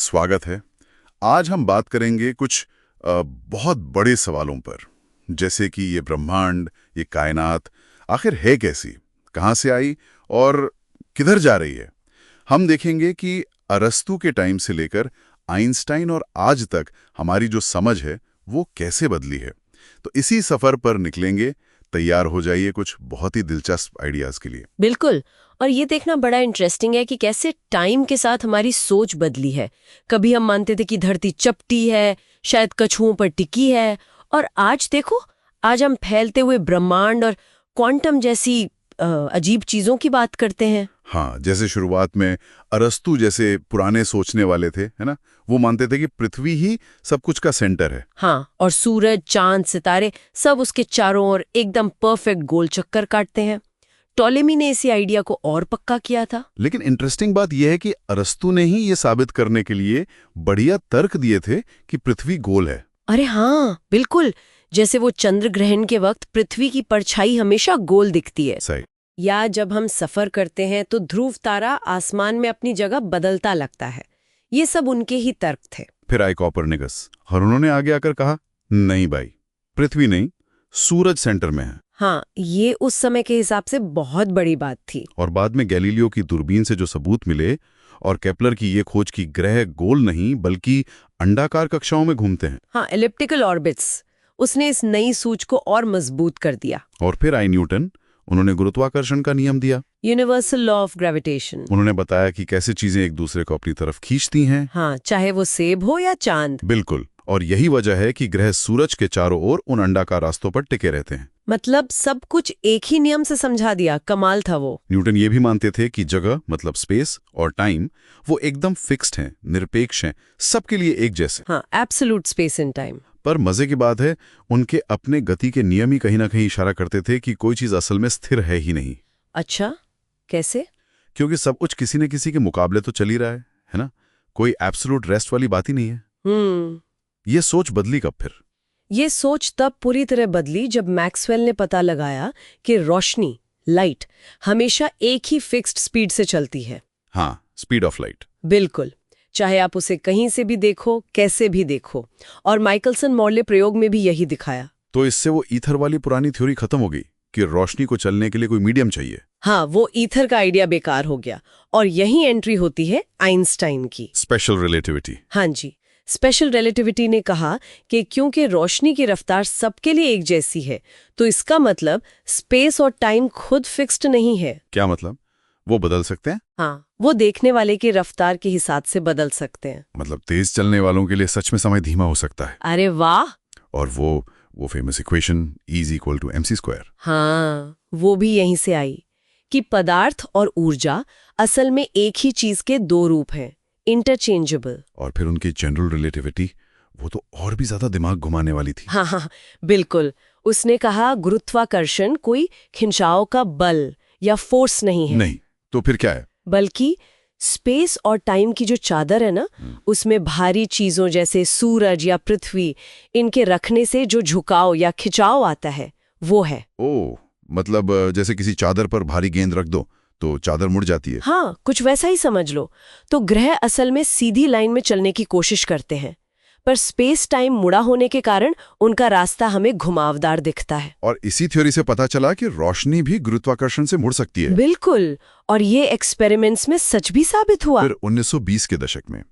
स्वागत है। आज हम बात करेंगे कुछ बहुत बड़े सवालों पर, जैसे कि ये ब्रह्मांड, ये कायनात आखिर है कैसी, कहाँ से आई और किधर जा रही है। हम देखेंगे कि अरस्तू के टाइम से लेकर आइंस्टाइन और आज तक हमारी जो समझ है वो कैसे बदली है। तो इसी सफर पर निकलेंगे। तैयार हो जाइए कुछ बहुत ही दिलचस्प आइडियाज के लिए। बिल्कुल। और ये देखना बड़ा इंटरेस्टिंग है कि कैसे टाइम के साथ हमारी सोच बदली है। कभी हम मानते थे कि धरती चपटी है, शायद कछुओं पर टिकी है, और आज देखो, आज हम फैलते हुए ब्रह्मांड और क्वांटम जैसी अजीब चीजों की बात करते हैं। हाँ, जैसे शुरुआत में अरस्तू जैसे पुराने सोचने वाले थे, है ना, वो मानते थे कि पृथ्वी ही सब कुछ का सेंटर है। हाँ, और सूरज, चांद, सितारे सब उसके चारों ओर एकदम परफेक्ट गोल चक्कर काटते हैं। टॉलेमी ने इसी आइडिया को और पक्का किया था। लेकिन इंटरेस्टिंग बात यह है कि अरस्तू ने ही ये साबित करने के लिए बढ़िया तर्क दिए थे कि पृथ्वी गोल है। अरे हाँ, बिल्कुल। जैसे वो चंद्र ग्रहण के वक्त पृथ्वी की परछाई हमेशा गोल दिखती है। सही। या जब हम सफर करते हैं तो ध्रुव तारा आसमान में अपनी जगह बदलता लगता है। ये सब उनके ही तर्क थे। फिर आई कॉपरनिकस और उन्होंने आगे आकर कहा, नहीं भाई, पृथ्वी नहीं, सूरज सेंटर में है। हाँ, ये उस समय के हिसाब से बहुत बड़ी बात थी। और बाद में गैलीलियो की दूरबीन से जो सबूत मिले और केपलर की ये खोज की ग्रह गोल नहीं बल्कि अंडाकार कक्षाओं में घूमते हैं। हाँ, एलिप्टिकल ऑर्बिट्स। उसने इस नई सूझ को और मजबूत कर दिया। और फिर आई न्यूटन। उन्होंने गुरुत्वाकर्षण का नियम दिया, यूनिवर्सल लॉ ऑफ ग्रेविटेशन। उन्होंने बताया कि कैसे चीजें एक दूसरे को अपनी तरफ खींचती हैं। हाँ, चाहे वो सेब हो या चांद। बिल्कुल। और यही वजह है कि ग्रह सूरज के चारों ओर उन अंडाकार रास्तों पर टिके रहते हैं। मतलब सब कुछ एक ही नियम से समझा दिया। कमाल था वो। न्यूटन ये भी मानते थे कि जगह मतलब स्पेस और टाइम वो एकदम फिक्स्ड हैं, निरपेक्ष हैं, सबके लिए एक जैसे। हाँ, एब्सोल्यूट स्पेस एंड टाइम। पर मजे की बात है, उनके अपने गति के नियम ही कहीं ना कहीं इशारा करते थे कि कोई चीज असल में स्थिर है ही नहीं। अच्छा, कैसे? क्योंकि सब कुछ किसी न किसी के मुकाबले तो चल ही रहा है ना। कोई एब्सोल्यूट रेस्ट वाली बात ही नहीं है। ये सोच बदली कब फिर? ये सोच तब पूरी तरह बदली जब मैक्सवेल ने पता लगाया कि रोशनी, लाइट, हमेशा एक ही फिक्स्ड स्पीड से चलती है। हाँ, स्पीड ऑफ लाइट। बिल्कुल। चाहे आप उसे कहीं से भी देखो, कैसे भी देखो। और माइकलसन मॉर्ले प्रयोग में भी यही दिखाया। तो इससे वो ईथर वाली पुरानी थ्योरी खत्म हो गई कि रोशनी को चलने के लिए कोई मीडियम चाहिए। हाँ, वो ईथर का आइडिया बेकार हो गया। और यही एंट्री होती है आइंस्टाइन की, स्पेशल रिलेटिविटी। हाँ जी। स्पेशल रिलेटिविटी ने कहा कि क्योंकि रोशनी की रफ्तार सबके लिए एक जैसी है, तो इसका मतलब स्पेस और टाइम खुद फिक्स्ड नहीं है। क्या मतलब? वो बदल सकते हैं? हाँ, वो देखने वाले की रफ्तार के हिसाब से बदल सकते हैं। मतलब तेज चलने वालों के लिए सच में समय धीमा हो सकता है। अरे वाह! और वो फेमस इक्वेशन E=mc²। हाँ, वो भी यहीं से आई कि पदार्थ और ऊर्जा असल में एक ही चीज के दो रूप हैं, इंटरचेंजेबल। और फिर उनकी जनरल रिलेटिविटी, वो तो और भी ज्यादा दिमाग घुमाने वाली थी। हाँ, बिल्कुल। उसने कहा गुरुत्वाकर्षण कोई खिंचाव का बल या फोर्स नहीं है। नहीं, तो फिर क्या है? बल्कि स्पेस और टाइम की जो चादर है ना, उसमें भारी चीजों जैसे सूरज या पृथ्वी, इनके रखने से जो झुकाव या खिंचाव आता है, वो है। ओह, मतलब जैसे किसी चादर पर भारी गेंद रख दो तो चादर मुड़ जाती है। हाँ, कुछ वैसा ही समझ लो। तो ग्रह असल में सीधी लाइन में चलने की कोशिश करते हैं, पर स्पेस टाइम मुड़ा होने के कारण उनका रास्ता हमें घुमावदार दिखता है। और इसी थ्योरी से पता चला कि रोशनी भी गुरुत्वाकर्षण से मुड़ सकती है। बिल्कुल। और ये एक्सपेरिमेंट्स में सच भी साबित हुआ। फिर 1920 के दशक में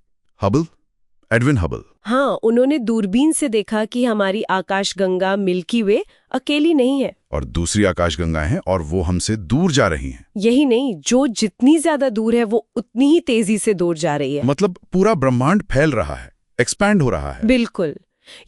एडविन हबल। हाँ, उन्होंने दूरबीन से देखा कि हमारी आकाशगंगा मिल्की वे अकेली नहीं है, और दूसरी आकाशगंगाएं हैं और वो हमसे दूर जा रही हैं। यही नहीं, जो जितनी ज्यादा दूर है वो उतनी ही तेजी से दूर जा रही है। मतलब पूरा ब्रह्मांड फैल रहा है, एक्सपैंड हो रहा है। बिल्कुल।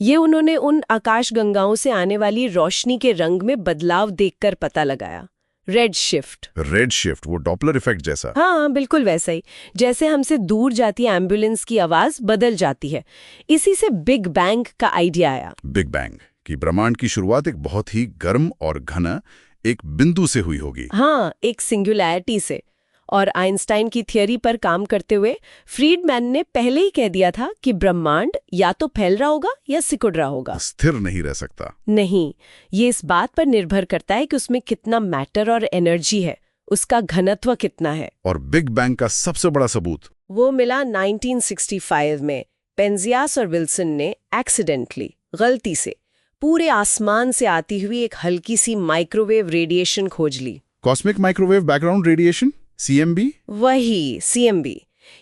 ये उन्होंने उन आकाशगंगाओं से आने वाली रोशनी के रंग में बदलाव देखकर पता लगाया। रेड शिफ्ट, वो डॉपलर इफेक्ट जैसा। हाँ, बिल्कुल वैसा ही। जैसे हमसे दूर जाती एम्बुलेंस की आवाज बदल जाती है। इसी से बिग बैंग का आइडिया आया। बिग बैंग कि ब्रह्मांड की शुरुआत एक बहुत ही गर्म और घना एक बिंदु से हुई होगी। हाँ, एक सिंगुलैरिटी से। और आइंस्टाइन की थियरी पर काम करते हुए फ्रीडमैन ने पहले ही कह दिया था कि ब्रह्मांड या तो फैल रहा होगा या सिकुड़ रहा होगा, स्थिर नहीं रह सकता। नहीं, ये इस बात पर निर्भर करता है कि उसमें कितना मैटर और एनर्जी है, उसका घनत्व कितना है। और बिग बैंग का सबसे बड़ा सबूत वो मिला 1965 में। पेंजियास और विल्सन ने एक्सीडेंटली, गलती से, पूरे आसमान से आती हुई एक हल्की सी माइक्रोवेव रेडिएशन खोज ली। Cosmic microwave background radiation, CMB? वही CMB।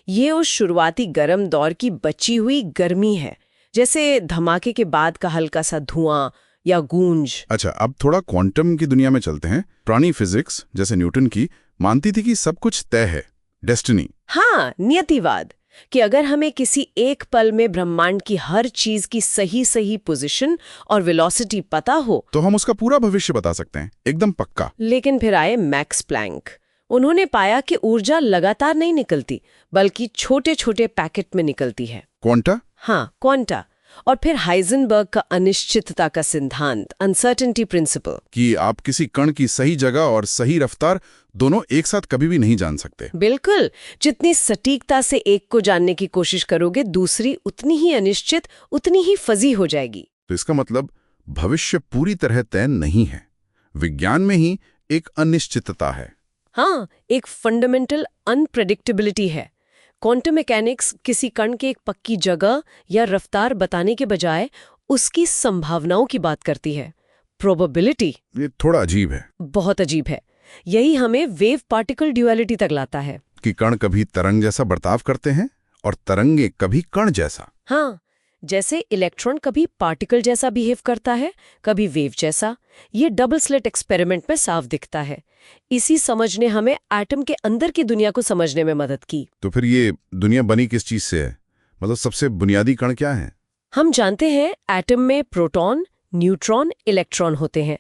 ये उस शुरुआती गर्म दौर की बची हुई गर्मी है, जैसे धमाके के बाद का हल्का सा धुआं या गूंज। अच्छा, अब थोड़ा क्वांटम की दुनिया में चलते हैं। पुरानी फिजिक्स जैसे न्यूटन की मानती थी कि सब कुछ तय है, डेस्टिनी। हाँ, नियतिवाद, कि अगर हमें किसी एक पल में ब्रह्मांड की हर चीज की सही सही पोजीशन और वेलोसिटी पता हो तो हम उसका पूरा भविष्य बता सकते हैं, एकदम पक्का। लेकिन फिर आए मैक्स प्लैंक। उन्होंने पाया कि ऊर्जा लगातार नहीं निकलती, बल्कि छोटे छोटे पैकेट में निकलती है। क्वांटा? हाँ, क्वांटा। और फिर हाइजेनबर्ग का अनिश्चितता का सिद्धांत, अनसर्टेनिटी प्रिंसिपल, कि आप किसी कण की सही जगह और सही रफ्तार दोनों एक साथ कभी भी नहीं जान सकते। बिल्कुल। जितनी सटीकता से एक को जानने की कोशिश करोगे, दूसरी उतनी ही अनिश्चित, उतनी ही फजी हो जाएगी। तो इसका मतलब भविष्य पूरी तरह तय नहीं है, विज्ञान में ही एक अनिश्चितता है। हाँ, एक फंडामेंटल अनप्रेडिक्टेबिलिटी है। क्वांटम मैकेनिक्स किसी कण के एक पक्की जगह या रफ्तार बताने के बजाय उसकी संभावनाओं की बात करती है, प्रोबेबिलिटी। ये थोड़ा अजीब है। बहुत अजीब है। यही हमें वेव पार्टिकल ड्यूअलिटी तक लाता है, कि कण कभी तरंग जैसा बर्ताव करते हैं और तरंगे कभी कण जैसा। हाँ, जैसे इलेक्ट्रॉन कभी पार्टिकल जैसा बिहेव करता है, कभी वेव जैसा। ये डबल स्लिट एक्सपेरिमेंट में साफ दिखता है। इसी समझ ने हमें एटम के अंदर की दुनिया को समझने में मदद की। तो फिर ये दुनिया बनी किस चीज से है? मतलब सबसे बुनियादी कण क्या है? हम जानते हैं एटम में प्रोटॉन, न्यूट्रॉन, इलेक्ट्रॉन होते हैं,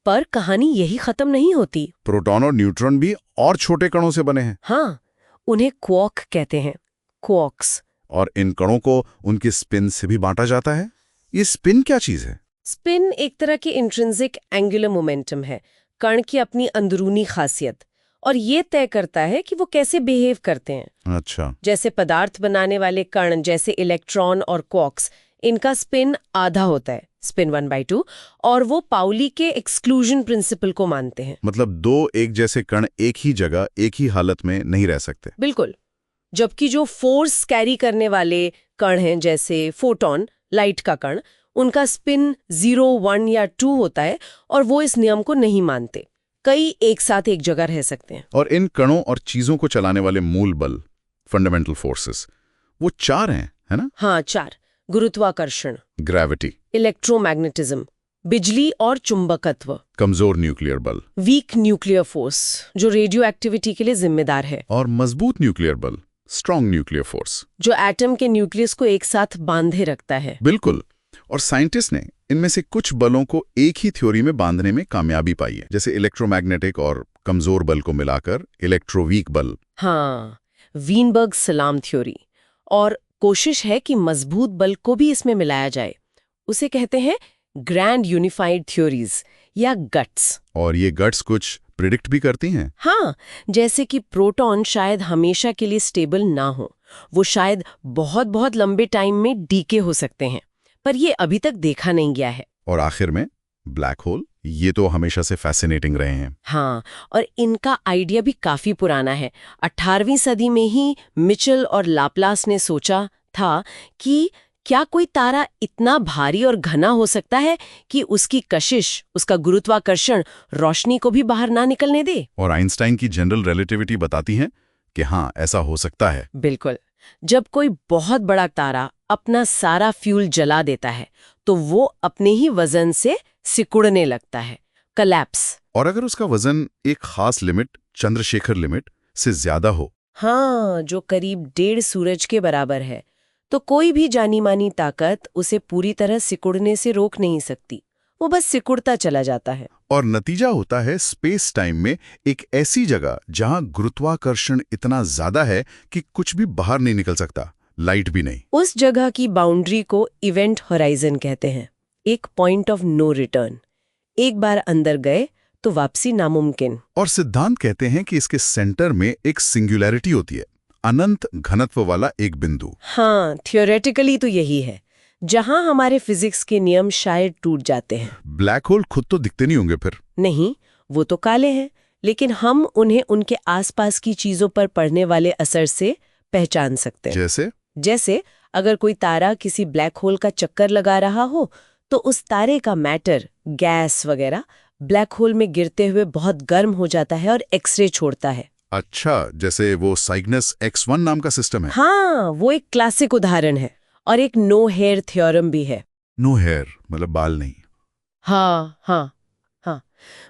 पर कहानी यही खत्म नहीं होती। प्रोटॉन और न्यूट्रॉन भी और छोटे कणों से बने हैं। हाँ, उन्हें क्वार्क कहते हैं, क्वार्क्स। और इन कणों को उनके स्पिन से भी बांटा जाता है। ये स्पिन क्या चीज है? स्पिन एक तरह की इंट्रिंसिक एंगुलर मोमेंटम है, कण की अपनी अंदरूनी खासियत, और ये तय करता है कि वो कैसे बिहेव करते हैं। अच्छा। जैसे पदार्थ बनाने वाले कण जैसे इलेक्ट्रॉन और क्वार्क्स, इनका स्पिन आधा होता है, स्पिन 1/2, और वो पाउली के एक्सक्लूजन प्रिंसिपल को मानते हैं। मतलब दो एक जैसे कण एक ही जगह एक ही हालत में नहीं रह सकते। बिल्कुल। जबकि जो फोर्स कैरी करने वाले कण हैं, जैसे फोटॉन, लाइट का कण, उनका स्पिन 0, 1 या 2 होता है, और वो इस नियम को नहीं मानते। कई एक साथ एक जगह रह सकते हैं। और इन कणों और चीजों को चलाने वाले मूल बल, फंडामेंटल फोर्सेस, वो 4 हैं, है ना? हाँ, 4। गुरुत्वाकर्षण, ग्रेविटी, इलेक्ट्रोमैग्नेटिज्म, बिजली और चुंबकत्व, कमजोर न्यूक्लियर बल, वीक न्यूक्लियर फोर्स जो रेडियो एक्टिविटी के लिए जिम्मेदार है, और मजबूत न्यूक्लियर बल, स्ट्रॉन्ग न्यूक्लियर फोर्स, जो एटम के न्यूक्लियस को एक साथ बांधे रखता है। बिल्कुल। और साइंटिस्ट ने इनमें से कुछ बलों को एक ही थ्योरी में बांधने में कामयाबी पाई है, जैसे इलेक्ट्रोमैग्नेटिक और कमजोर बल को मिलाकर इलेक्ट्रोवीक बल। हाँ, वीनबर्ग सलाम थ्योरी। और कोशिश है कि मजबूत बल को भी इसमें मिलाया जाए। उसे कहते हैं ग्रैंड यूनिफाइड थ्योरीज या गट्स। और ये गट्स कुछ प्रिडिक्ट भी करती हैं। हाँ, जैसे कि प्रोटॉन शायद हमेशा के लिए स्टेबल ना हो, वो शायद बहुत बहुत लंबे टाइम में डीके हो सकते हैं, पर ये अभी तक देखा नहीं गया है। और आखिर में ब्लैक होल, ये तो हमेशा से फैसिनेटिंग रहे हैं। हाँ, और इनका आइडिया भी काफी पुराना है। 18वीं सदी में ही मिचेल और लाप्लास ने सोचा था कि क्या कोई तारा इतना भारी और घना हो सकता है कि उसकी कशिश, उसका गुरुत्वाकर्षण रोशनी को भी बाहर ना निकलने दे। और आइंस्टाइन की जनरल रिलेटिविटी बताती है कि हाँ, ऐसा हो सकता है। बिल्कुल। जब कोई बहुत बड़ा तारा अपना सारा फ्यूल जला देता है, तो वो अपने ही वजन से सिकुड़ने लगता है, कलैप्स। और अगर उसका वजन एक खास लिमिट, चंद्रशेखर लिमिट, से ज्यादा हो, हाँ, जो करीब 1.5 सूरज के बराबर है, तो कोई भी जानी मानी ताकत उसे पूरी तरह सिकुड़ने से रोक नहीं सकती। वो बस सिकुड़ता चला जाता है। और नतीजा होता है स्पेस टाइम में एक ऐसी जगह जहां गुरुत्वाकर्षण इतना ज्यादा है कि कुछ भी बाहर नहीं निकल सकता, लाइट भी नहीं। उस जगह की बाउंड्री को इवेंट होराइजन कहते हैं, एक पॉइंट ऑफ नो रिटर्न। एक बार अंदर गए तो वापसी नामुमकिन। और सिद्धांत कहते हैं कि इसके सेंटर में एक सिंगुलैरिटी होती है, अनंत घनत्व वाला एक बिंदु। हाँ, थियोरेटिकली तो यही है, जहां हमारे फिजिक्स के नियम शायद टूट जाते हैं। ब्लैक होल खुद तो दिखते नहीं होंगे फिर? नहीं, वो तो काले हैं, लेकिन हम उन्हें उनके आसपास की चीजों पर पड़ने वाले असर से पहचान सकते हैं। जैसे अगर कोई तारा किसी ब्लैक होल का चक्कर लगा रहा हो तो उस तारे का मैटर, गैस वगैरह ब्लैक होल में गिरते हुए बहुत गर्म हो जाता है और एक्सरे छोड़ता है। अच्छा, जैसे वो साइग्नस X1 नाम का सिस्टम है। हाँ, वो एक क्लासिक उदाहरण है। और एक नो हेयर थ्योरम भी है। नो हेयर मतलब बाल नहीं। हाँ हाँ हाँ,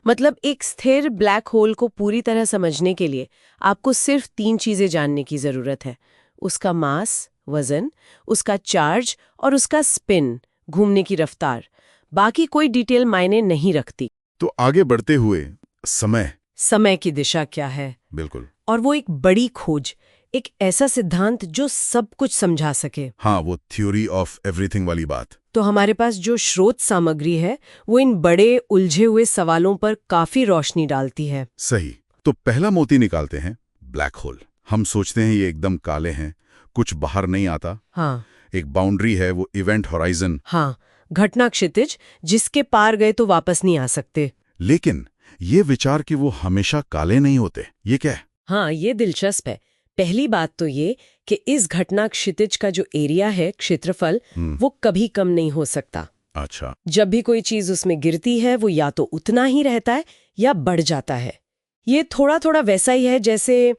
मतलब एक स्थिर ब्लैक होल को पूरी तरह समझने के लिए आपको सिर्फ 3 चीजें जानने की जरूरत है: उसका मास, वजन, उसका चार्ज और उसका स्पिन, घूमने की रफ्तार। बाकी कोई डिटेल मायने नहीं रखती। तो आगे बढ़ते हुए समय की दिशा क्या है? बिल्कुल। और वो एक बड़ी खोज, एक ऐसा सिद्धांत जो सब कुछ समझा सके। हाँ, वो थ्योरी ऑफ एवरीथिंग वाली बात। तो हमारे पास जो स्रोत सामग्री है वो इन बड़े उलझे हुए सवालों पर काफी रोशनी डालती है। सही। तो पहला मोती निकालते हैं, ब्लैक होल। हम सोचते हैं ये एकदम काले हैं, कुछ बाहर नहीं आता। हाँ, एक बाउंड्री है, वो इवेंट होराइजन। हाँ, घटना क्षितिज, जिसके पार गए तो वापस नहीं आ सकते। लेकिन ये विचार कि वो हमेशा काले नहीं होते, ये क्या है? हाँ, ये दिलचस्प है। पहली बात तो ये कि इस घटना क्षितिज का जो एरिया है, क्षेत्रफल, वो कभी कम नहीं हो सकता। अच्छा। जब भी कोई चीज उसमें गिरती है वो या तो उतना ही रहता है या बढ़ जाता है। ये थोड़ा थोड़ा वैसा ही है जैसे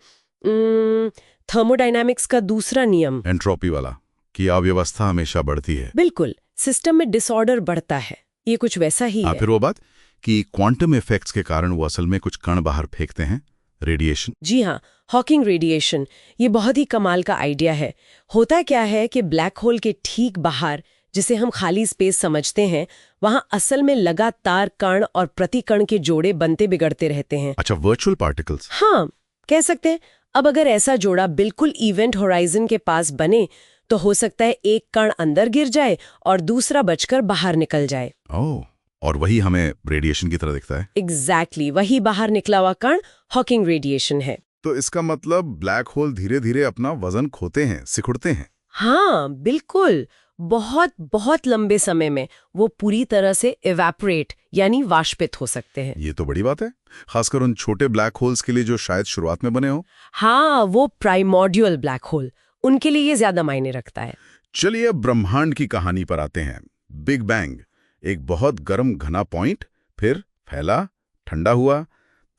थर्मोडायनामिक्स का दूसरा नियम, एंट्रोपी वाला, कि अव्यवस्था हमेशा बढ़ती है। बिल्कुल, सिस्टम में डिसऑर्डर बढ़ता है, ये कुछ वैसा ही है। फिर वो बात कि क्वांटम इफेक्ट्स के कारण वो असल में कुछ कण बाहर फेंकते हैं, रेडिएशन। जी हाँ, हॉकिंग रेडिएशन, ये बहुत ही कमाल का आइडिया है। होता क्या है कि ब्लैक होल के ठीक बाहर, जिसे हम खाली स्पेस समझते हैं, वहां असल में लगातार कण और प्रतिकण के जोड़े बनते बिगड़ते रहते हैं। अच्छा, वर्चुअल पार्टिकल्स। हाँ, कह सकते हैं। अब अगर ऐसा जोड़ा बिल्कुल इवेंट होराइजन के पास बने तो हो सकता है एक कण अंदर गिर जाए और दूसरा बचकर बाहर निकल जाए। ओह, और वही हमें रेडिएशन की तरह दिखता है। एग्जैक्टली, वही बाहर निकला हुआ कण हॉकिंग रेडिएशन है। तो इसका मतलब ब्लैक होल धीरे धीरे अपना वजन खोते हैं, सिकुड़ते हैं। हाँ, बिल्कुल। बहुत बहुत लंबे समय में वो पूरी तरह से इवेपोरेट यानी वाष्पित हो सकते हैं। ये तो बड़ी बात है, खासकर उन छोटे ब्लैक होल्स के लिए जो शायद शुरुआत में बने हो। हाँ, वो प्राइमोर्डियल ब्लैक होल, उनके लिए ये ज्यादा मायने रखता है। चलिए अब ब्रह्मांड की कहानी पर आते हैं। बिग बैंग, एक बहुत गर्म घना पॉइंट, फिर फैला, ठंडा हुआ,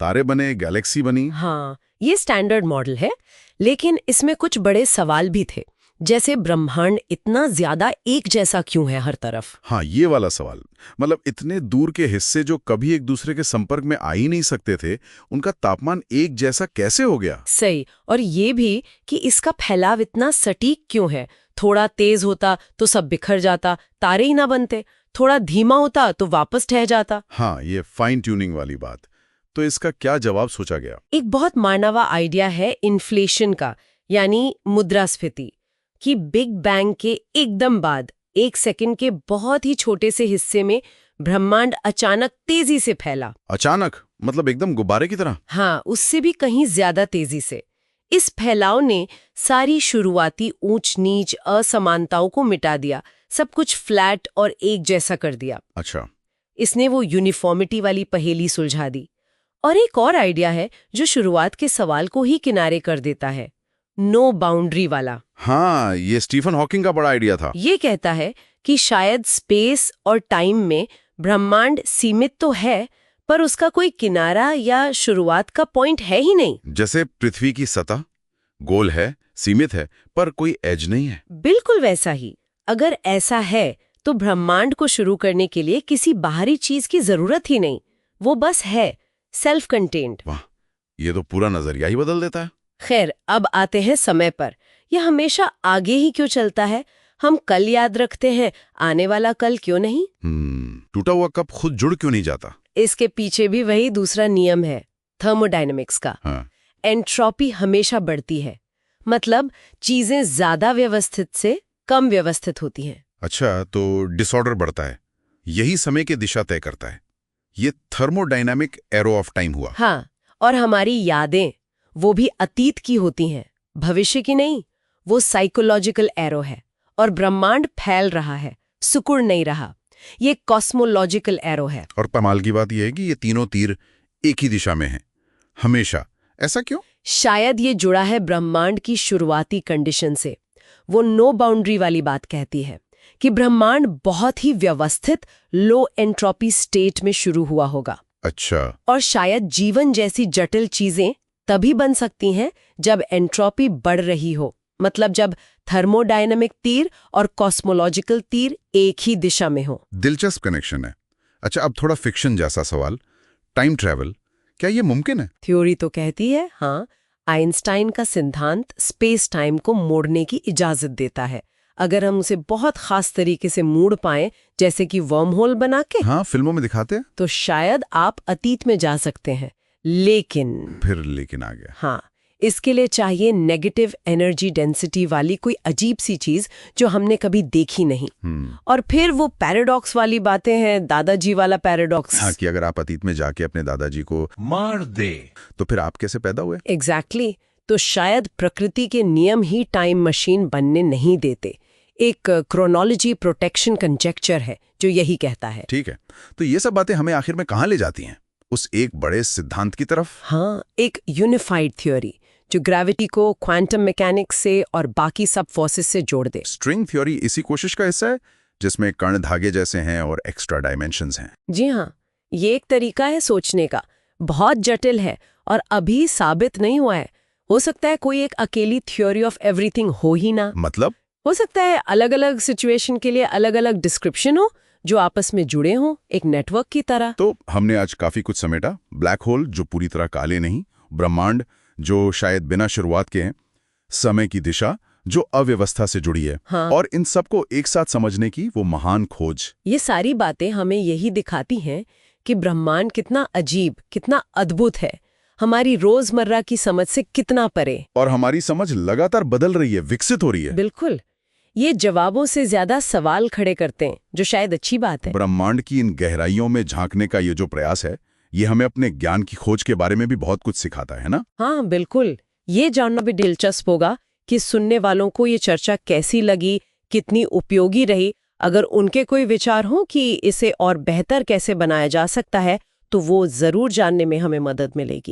तारे बने, गैलेक्सी बनी। हाँ, ये स्टैंडर्ड मॉडल है, लेकिन इसमें कुछ बड़े सवाल भी थे, जैसे ब्रह्मांड इतना ज्यादा एक जैसा क्यों है हर तरफ। हाँ, ये वाला सवाल, मतलब इतने दूर के हिस्से जो कभी एक दूसरे के संपर्क में आ ही नहीं सकते थे, उनका तापमान एक जैसा कैसे हो गया? सही, और ये भी कि इसका फैलाव इतना सटीक क्यों है। थोड़ा तेज होता तो सब बिखर जाता, तारे ही ना बनते। थोड़ा धीमा होता तो वापस ठह जाता। हाँ, ये फाइन ट्यूनिंग वाली बात। तो इसका क्या जवाब सोचा गया? एक बहुत मानवा आइडिया है इन्फ्लेशन का, यानी मुद्रास्फीति, कि बिग बैंग के एकदम बाद 1 सेकंड के बहुत ही छोटे से हिस्से में ब्रह्मांड अचानक तेजी से फैला। अचानक मतलब एकदम गुब्बारे की तरह? हाँ, उससे भी कहीं ज्यादा तेजी से। इस फैलाव ने सारी शुरुआती ऊंच नीच असमानताओं को मिटा दिया, सब कुछ फ्लैट और एक जैसा कर दिया। अच्छा। इसने वो यूनिफॉर्मिटी वाली पहेली सुलझा दी। और एक और आइडिया है जो शुरुआत के सवाल को ही किनारे कर देता है, नो बाउंड्री वाला। हाँ, ये स्टीफन हॉकिंग का बड़ा आइडिया था। ये कहता है कि शायद स्पेस और टाइम में ब्रह्मांड सीमित तो है, पर उसका कोई किनारा या शुरुआत का पॉइंट है ही नहीं। जैसे पृथ्वी की सतह गोल है, सीमित है, पर कोई एज नहीं है। बिल्कुल वैसा ही। अगर ऐसा है तो ब्रह्मांड को शुरू करने के लिए किसी बाहरी चीज की जरूरत ही नहीं, वो बस है, सेल्फ कंटेन्ड। वाह, ये तो पूरा नजरिया ही बदल देता है। खैर, अब आते हैं समय पर। यह हमेशा आगे ही क्यों चलता है? हम कल याद रखते हैं, आने वाला कल क्यों नहीं? टूटा हुआ कप खुद जुड़ क्यों नहीं जाता? इसके पीछे भी वही दूसरा नियम है, थर्मोडायनेमिक्स का। हाँ। एंट्रोपी हमेशा बढ़ती है, मतलब चीजें ज्यादा व्यवस्थित से कम व्यवस्थित होती हैं। अच्छा, तो डिसऑर्डर बढ़ता है, यही समय की दिशा तय करता है। ये थर्मोडायनामिक एरो ऑफ टाइम हुआ। हाँ, और हमारी यादें, वो भी अतीत की होती हैं, भविष्य की नहीं। वो साइकोलॉजिकल एरो है। और ब्रह्मांड फैल रहा है, सिकुड़ नहीं रहा। ये कॉस्मोलॉजिकल एरो है। और कमाल की बात यह है कि ये तीनों तीर एक ही दिशा में हैं, हमेशा? ऐसा क्यों? शायद ये जुड़ा है ब्रह्मांड की शुरुआती कंडीशन से। वो नो बाउंड्री वाली बात कहती है कि ब्रह्मांड बहुत ही व्यवस्थित लो एंट्रोपी स्टेट में शुरू हुआ होगा। अच्छा। और शायद जीवन जैसी जटिल चीजें तभी बन सकती हैं जब एंट्रोपी बढ़ रही हो, मतलब जब थर्मोडायनामिक तीर और कॉस्मोलॉजिकल तीर एक ही दिशा में हो। दिलचस्प कनेक्शन है। अच्छा, अब थोड़ा फिक्शन जैसा सवाल, टाइम ट्रैवल, क्या ये मुमकिन है? थ्योरी तो कहती है हाँ। आइंस्टाइन का सिद्धांत स्पेस टाइम को मोड़ने की इजाजत देता है, अगर हम उसे बहुत खास तरीके से मोड़ पाएं, जैसे कि वर्म होल बना के। हाँ, फिल्मों में दिखाते हैं। तो शायद आप अतीत में जा सकते हैं, लेकिन फिर लेकिन आ गया। हाँ, इसके लिए चाहिए नेगेटिव एनर्जी डेंसिटी वाली कोई अजीब सी चीज जो हमने कभी देखी नहीं। और फिर वो पैराडॉक्स वाली बातें हैं, दादाजी वाला पैराडॉक्स। हाँ, कि अगर आप अतीत में जाके अपने दादाजी को मार दे तो फिर आप कैसे पैदा हुए? एग्जैक्टली। तो शायद प्रकृति के नियम ही टाइम मशीन बनने नहीं देते। एक क्रोनोलॉजी प्रोटेक्शन कंजेक्चर है जो यही कहता है। ठीक है, तो ये सब बातें हमें आखिर में कहाँ ले जाती हैं? उस एक बड़े सिद्धांत की तरफ। हाँ, एक यूनिफाइड थ्योरी जो ग्रेविटी को क्वांटम मैकेनिक्स से और बाकी सब फोर्सेस से जोड़ दे। स्ट्रिंग थ्योरी इसी कोशिश का हिस्सा है, जिसमें कण धागे जैसे हैं और एक्स्ट्रा डायमेंशंस हैं। जी हाँ, ये एक तरीका है सोचने का, बहुत जटिल है और अभी साबित नहीं हुआ है। हो सकता है कोई एक अकेली थ्योरी ऑफ एवरीथिंग हो ही ना। मतलब? हो सकता है अलग अलग सिचुएशन के लिए अलग अलग डिस्क्रिप्शन हो जो आपस में जुड़े हों, एक नेटवर्क की तरह। तो हमने आज काफी कुछ समेटा। ब्लैक होल जो पूरी तरह काले नहीं, ब्रह्मांड जो शायद बिना शुरुआत के हैं, समय की दिशा जो अव्यवस्था से जुड़ी है, हाँ। और इन सबको एक साथ समझने की वो महान खोज। ये सारी बातें हमें यही दिखाती हैं कि ब्रह्मांड कितना अजीब, कितना अद्भुत है, हमारी रोजमर्रा की समझ से कितना परे। और हमारी समझ लगातार बदल रही है, विकसित हो रही है। बिल्कुल। ये जवाबों से ज्यादा सवाल खड़े करते हैं, जो शायद अच्छी बात है। ब्रह्मांड की इन गहराइयों में झांकने का ये जो प्रयास है, ये हमें अपने ज्ञान की खोज के बारे में भी बहुत कुछ सिखाता है ना? हाँ बिल्कुल। ये जानना भी दिलचस्प होगा कि सुनने वालों को ये चर्चा कैसी लगी, कितनी उपयोगी रही। अगर उनके कोई विचार हो कि इसे और बेहतर कैसे बनाया जा सकता है, तो वो जरूर जानने में हमें मदद मिलेगी।